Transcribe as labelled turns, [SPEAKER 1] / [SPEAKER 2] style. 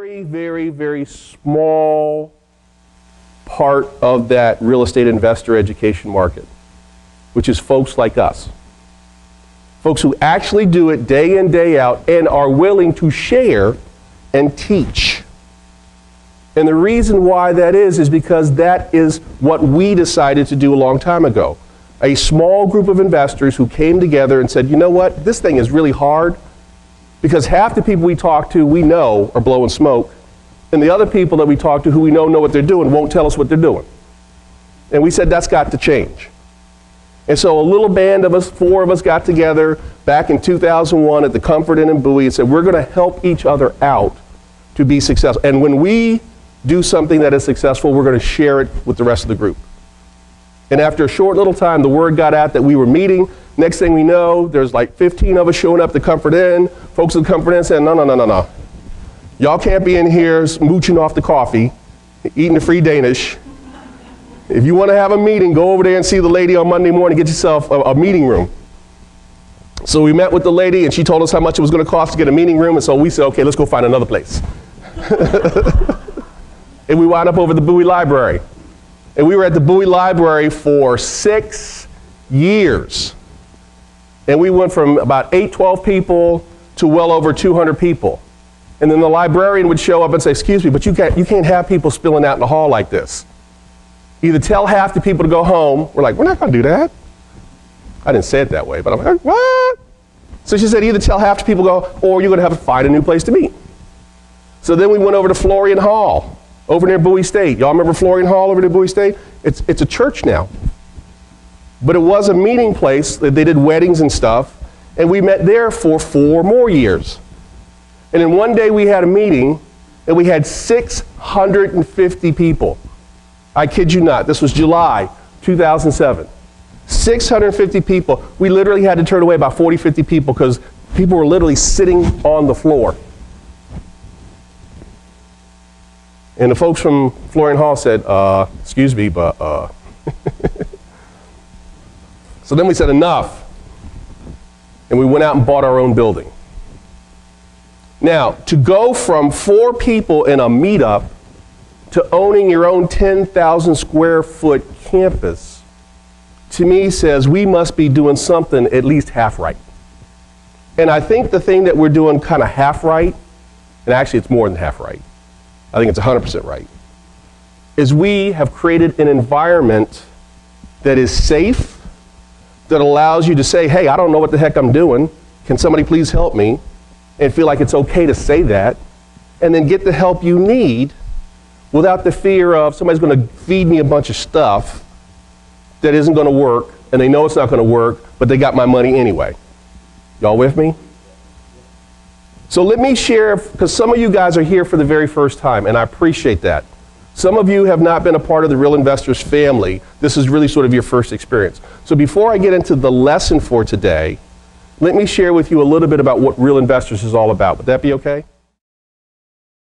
[SPEAKER 1] very, very, very small part of that real estate investor education market, which is folks like us. Folks who actually do it day in, day out, and are willing to share and teach. And the reason why that is because that is what we decided to do a long time ago. A small group of investors who came together and said, you know what, this thing is really hard because half the people we talk to we know are blowing smoke, and the other people that we talk to who we know what they're doing won't tell us what they're doing. And we said that's got to change. And so a little band of us, 4 of us, got together back in 2001 at the Comfort Inn in Bowie and said, we're going to help each other out to be successful. And when we do something that is successful, we're going to share it with the rest of the group. And after a short little time, the word got out that we were meeting. Next thing we know, there's like 15 of us showing up at the Comfort Inn. Folks at the Comfort Inn saying, no. Y'all can't be in here mooching off the coffee, eating the free Danish. If you want to have a meeting, go over there and see the lady on Monday morning, get yourself a meeting room. So we met with the lady and she told us how much it was going to cost to get a meeting room, and so we said, okay, let's go find another place. And we wound up over the Bowie Library. And we were at the Bowie Library for 6 years. And we went from about 12 people to well over 200 people. And then the librarian would show up and say, excuse me, but you can't have people spilling out in the hall like this. Either tell half the people to go home. We're like, we're not going to do that. I didn't say it that way, but I'm like, what? So she said, either tell half the people go, or you're going to have to find a new place to meet. So then we went over to Florian Hall, over near Bowie State. Y'all remember Florian Hall over near Bowie State? It's a church now. But it was a meeting place. They did weddings and stuff. And we met there for 4 more years. And then one day we had a meeting, and we had 650 people. I kid you not, this was July 2007. 650 people. We literally had to turn away about 40, 50 people because people were literally sitting on the floor. And the folks from Florian Hall said, excuse me, but So then we said enough. And we went out and bought our own building. Now, to go from 4 people in a meetup to owning your own 10,000 square foot campus, to me says we must be doing something at least half right. And I think the thing that we're doing kind of half right, and actually it's more than half right, I think it's 100% right, is we have created an environment that is safe, that allows you to say, hey, I don't know what the heck I'm doing. Can somebody please help me? And feel like it's okay to say that, and then get the help you need without the fear of somebody's going to feed me a bunch of stuff that isn't going to work, and they know it's not going to work, but they got my money anyway. Y'all with me? So let me share, because some of you guys are here for the very first time, and I appreciate that. Some of you have not been a part of the Real Investors family. This is really sort of your first experience. So before I get into the lesson for today, let me share with you a little bit about what Real Investors is all about. Would that be okay?